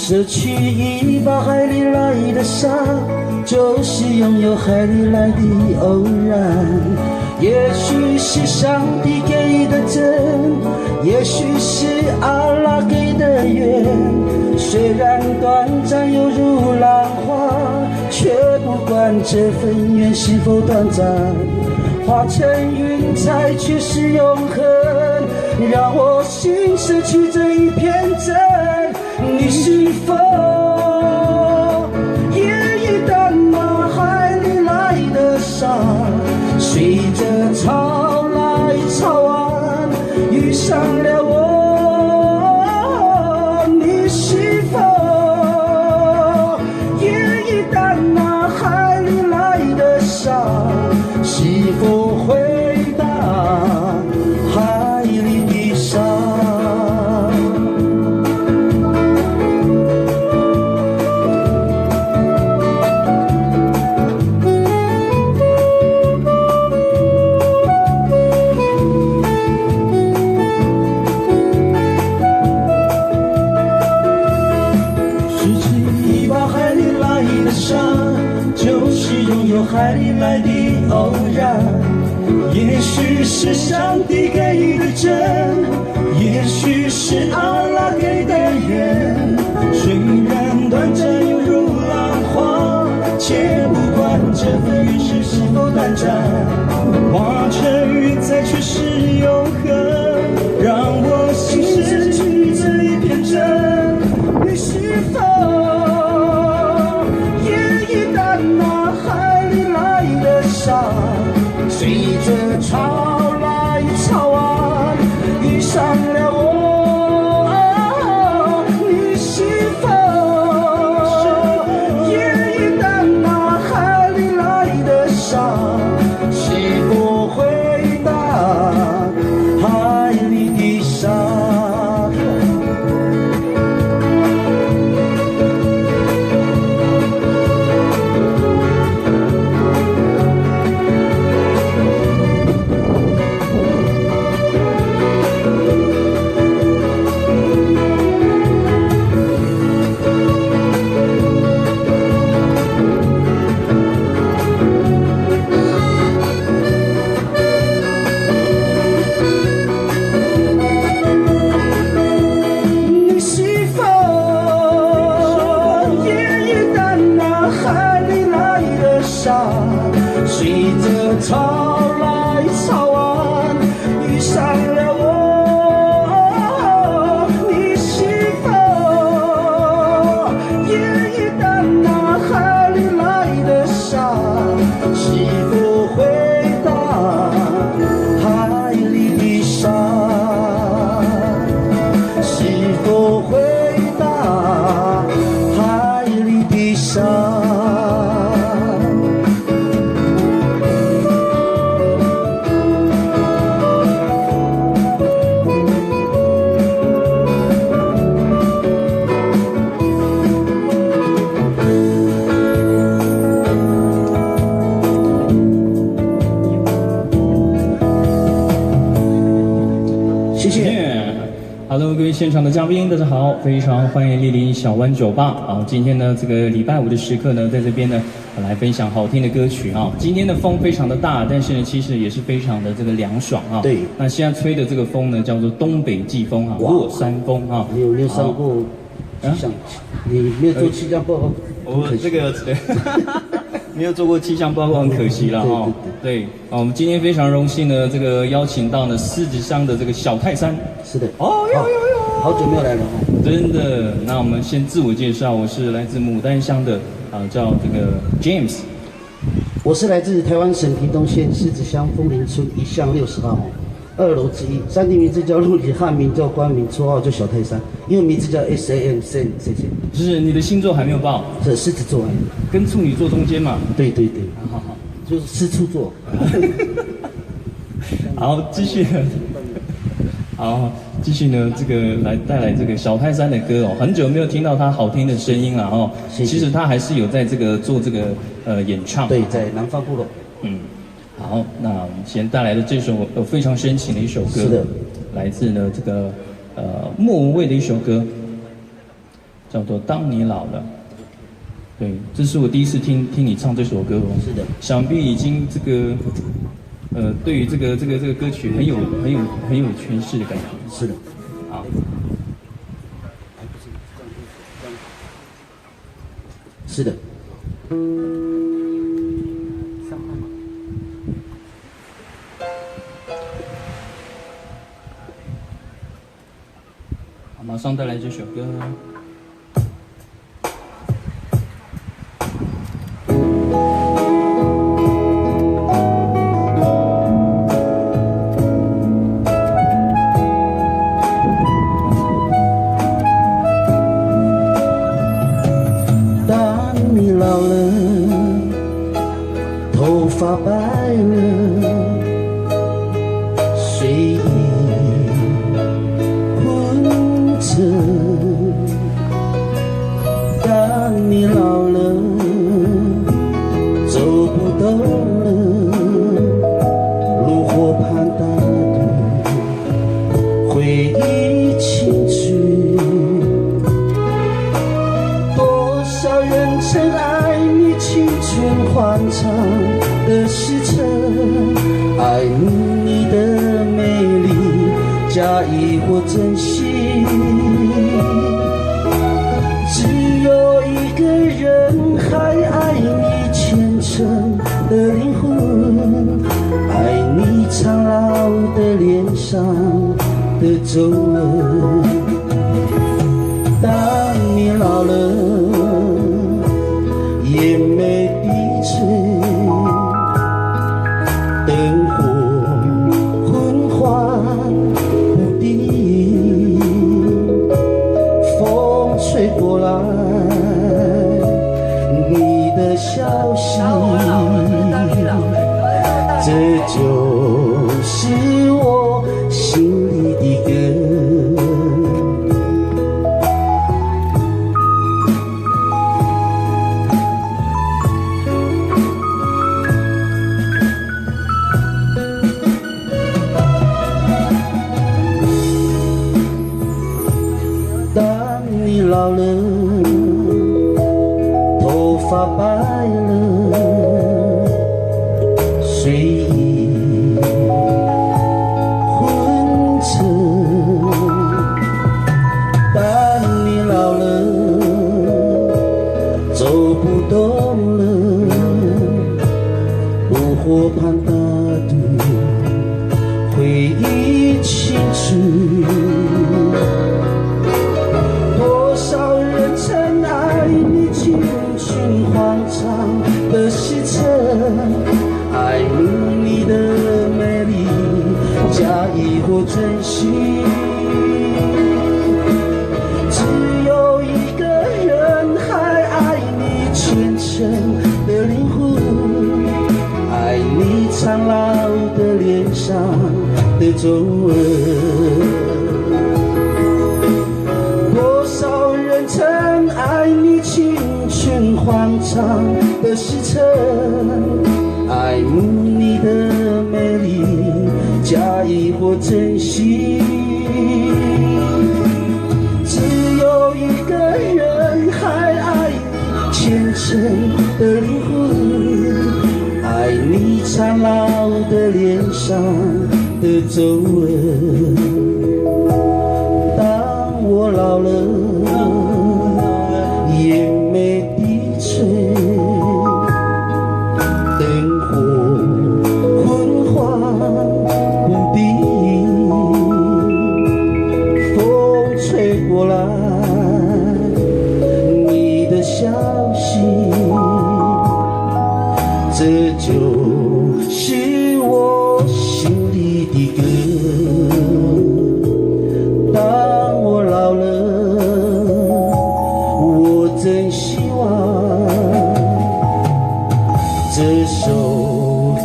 舍去一把海里来的沙，就是拥有海里来的偶然。也许是上帝给的真，也许是阿拉给的缘。虽然短暂又如浪花，却不管这份缘是否短暂。化成云彩却是永恒，让我心失去这一片真。你是否也已淡那海里来的沙，随着潮来潮往遇上了我？你是否也已淡那海里来的沙，是否回答海里的沙？拾起一把海里来的沙，就是拥有海里来的偶然。也许是上帝给的真，也许是阿拉给的缘。虽然短暂又如浪花，且不管这份缘是否短暂。化成云彩却是永恒，让我心失去这一片真。你是否也已淡那海里来的沙，随着潮来潮往遇上了我？你是否也已淡那海里来的沙，是否回答海里的沙？随着潮来潮往遇上了我？你是否也已淡那海里来的沙，是否回答海里的沙？是否回答海里的沙？谢谢。Hello， 各位现场的嘉宾，大家好，非常欢迎莅临小湾酒吧啊！今天呢，这个礼拜五的时刻呢，在这边呢，来分享好听的歌曲啊。今天的风非常的大，但是呢，其实也是非常的这个凉爽啊。对。那现在吹的这个风呢，叫做东北季风啊，落山风啊。你有没有上过气象？你没有做气象报告？我这个没有做过气象报告，很可惜了哈。对，我们今天非常荣幸呢，这个邀请到呢狮子乡的这个小泰山。是的。哦哟，好久没有来了哦。真的。那我们先自我介绍，我是来自牡丹乡的叫这个 James。我是来自台湾省屏东县狮子乡枫林村1巷60号2楼之一，山地名字叫陆里，汉名叫关名，绰号叫小泰山，英文名字叫 SAM， 谢谢。就是你的星座还没有报？这狮子座，跟处女座中间嘛。对对对，好，就是吃醋座。好，继续。好，继续呢，这个来带来这个小泰山的歌哦，很久没有听到他好听的声音了哦。谢谢。其实他还是有在这个做这个演唱。对，在南方部落。好，那我们先带来的这首非常深情的一首歌，是的，来自呢这个莫文蔚的一首歌，叫做《当你老了》。对，这是我第一次听你唱这首歌哦。是的，想必已经这个，对于这个歌曲很有诠释的感觉。是的，好，是的。好，马上带来这首歌。发白了，睡意昏沉。当你老了，走不动了，炉火旁打盹，回忆青春。多少人曾爱你青春欢畅的时辰，爱你的美丽，假意或真心。只有一个人还爱你虔诚的灵魂，爱你苍老的脸上的皱纹。当你老了，眼眉低垂，灯火昏黄不定，风吹过来，你的消息，这就是我心里的歌。老了，头发白了，睡意昏沉。当你老了，走不动了，炉火旁打盹，回忆青春。欢畅的时辰，爱你的美丽，假意或真心。只有一个人还爱你虔诚的灵魂，爱你苍老的脸上的皱纹。多少人曾爱你青春欢畅的时辰，爱慕你的美丽，假意或真心。只有一个人还爱你虔诚的灵魂，爱你苍老的脸上的皱纹。当我老了，眼眉低垂，灯火昏黄不定，风吹过来，你的消息，这就是我心里的歌。当我老了，真希望这首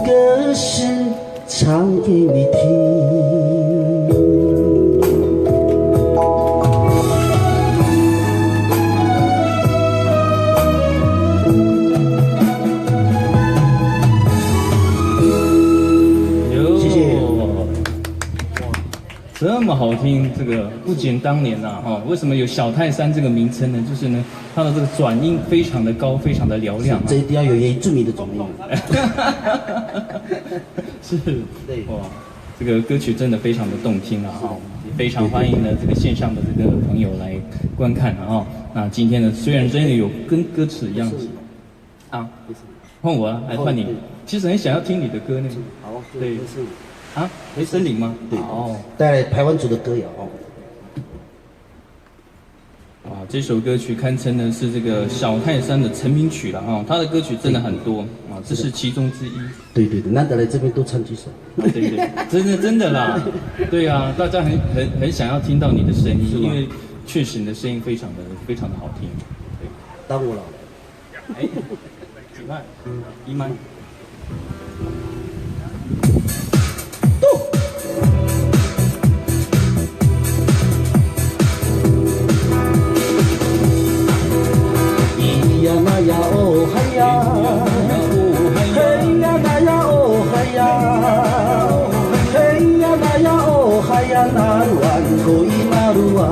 歌是唱给你听。谢谢。这么好听，这个不减当年呐，哈，为什么有小泰山这个名称呢？就是呢，它的这个转音非常的高，非常的嘹亮，这一定要有原住民的转音。是，对，哇，这个歌曲真的非常的动听啊，哈，也非常欢迎呢这个线上的这个朋友来观看啊，那今天呢，虽然真的有跟歌词一样啊，换我啊，来换你，其实很想要听你的歌呢，好，对，啊，雷森林吗？对，哦，带来台湾族的歌谣哦。哇，这首歌曲堪称呢是这个小泰山的成名曲了哈，他的歌曲真的很多啊，这是其中之一。对对对，难得来这边多唱几首。对对，真的啦，对啊，大家很想要听到你的声音，因为确实你的声音非常的好听。对，当我老了。哎，几麦？一麦。咿呀那呀哦嗨呀，嘿呀那呀哦嗨呀，嘿呀那呀哦嗨呀那鲁安，可以那鲁安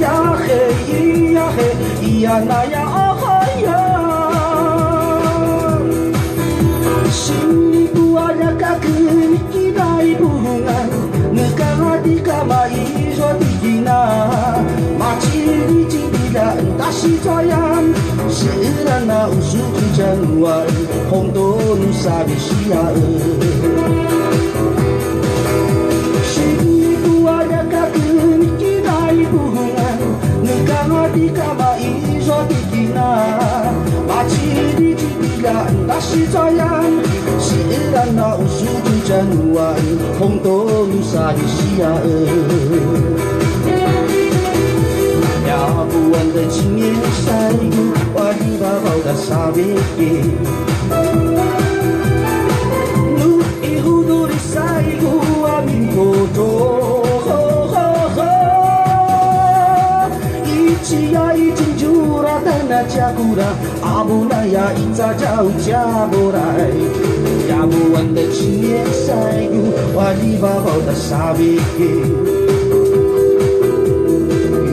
呀嘿咿呀嘿咿呀那呀哦嗨呀，心不啊呀嘎克你吉那一不安，你干嘛的干嘛一说的吉那，马吉的吉的大西抓呀。Sirana usuku januan Hondo nusabi siya Sini kuwada kakun kinay buhungan Nagkamadi kama iso tikina Machi di jibilan dasi zayan Sirana usuku januan Hondo nusabi siya Yabuan de chingin saigu Waliba bauda sabeke Nu ihuduri saigu Amin koto Ichiya ichinjura Tana chakura Abunaya itza jau jaborai Yabuan de chingin saigu Waliba bauda sabeke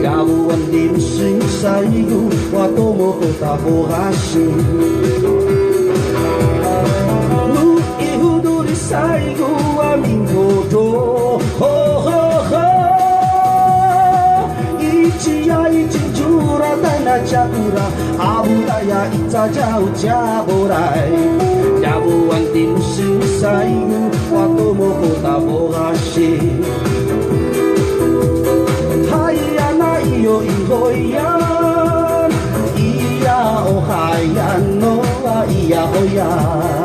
Yabuan dim sing saigu Watomo kota bohashi Nu ihuduri saigu Amin koto Ho ho ho Ichiya ichinjura Tana chakura Abudaya itza jau jaborai Yabuan dim sing saigu Watomo kota bohashi Iyo ihoyan Iya ohayan no iya hoyan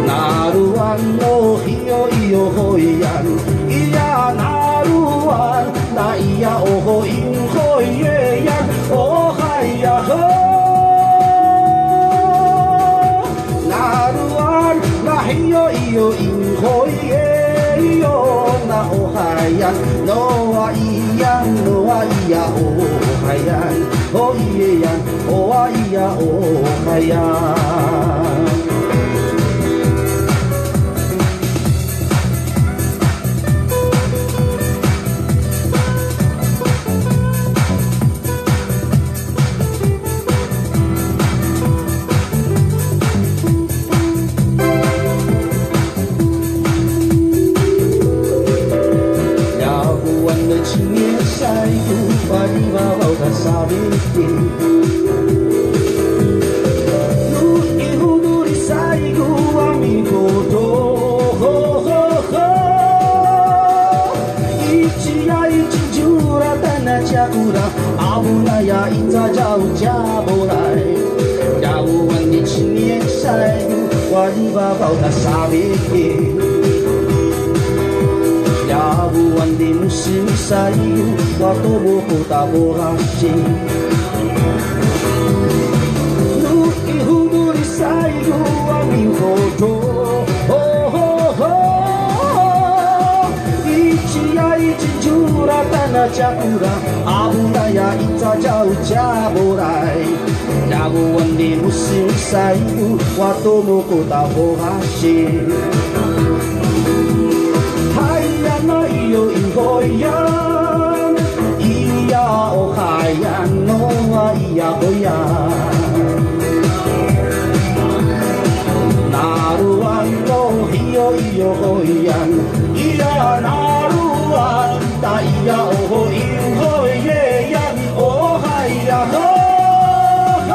Naruan no iyo hoyan Iya naruan na iya ohoin hoyeyan Ohaya ho Naruan na iyo hoyeyan na ohayan no iyan ohayan oh iyan oh iya ohayan Sabiki Nu ihuduri saigu amikoto ho ho ho Ichiya ichinjura tana chakura Abunaya itza jau jaborai Jauan ichnie saigu Waliba bauta sabiki Yabuan dim sing saigu Watomo kota bohashi Nu ihuduri saigu Amin koto Ho ho ho Ichiya ichinjura Tana chakura Abunaya itza jau jaborai Yabuan dim sing saigu Watomo kota bohashi 好呀，咿呀哦嗨呀，喏啊咿呀哦呀。那鲁湾哦咿哟咿哟哦呀，咿呀那鲁湾，那咿呀哦咿哦耶呀，哦嗨呀哦哈，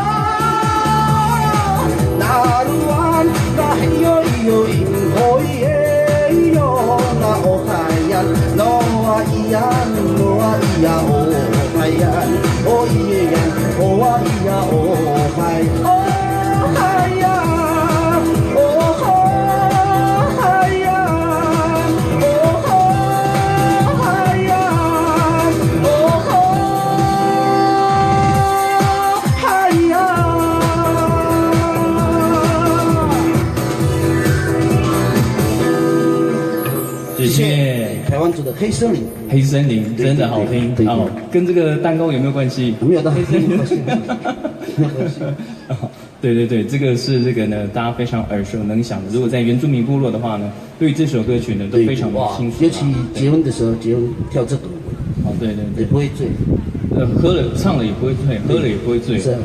那鲁湾那咿哟咿哟咿哦耶哟，那哦嗨呀，喏啊咿呀，喏啊咿呀哦嗨呀，哦耶呀，哦啊咿呀哦嗨，哦嗨呀。谢谢。台湾族的黑森林，黑森林真的好听对哦，跟这个蛋糕有没有关系？没有的，黑森林没有关系，没有关系。对对对，这个是这个呢，大家非常耳熟能详的。如果在原住民部落的话呢，对于这首歌曲呢都非常的清楚啊。尤其结婚的时候，结婚跳这个，哦，对对对，也不会醉。喝了唱了也不会醉，喝了也不会醉。是啊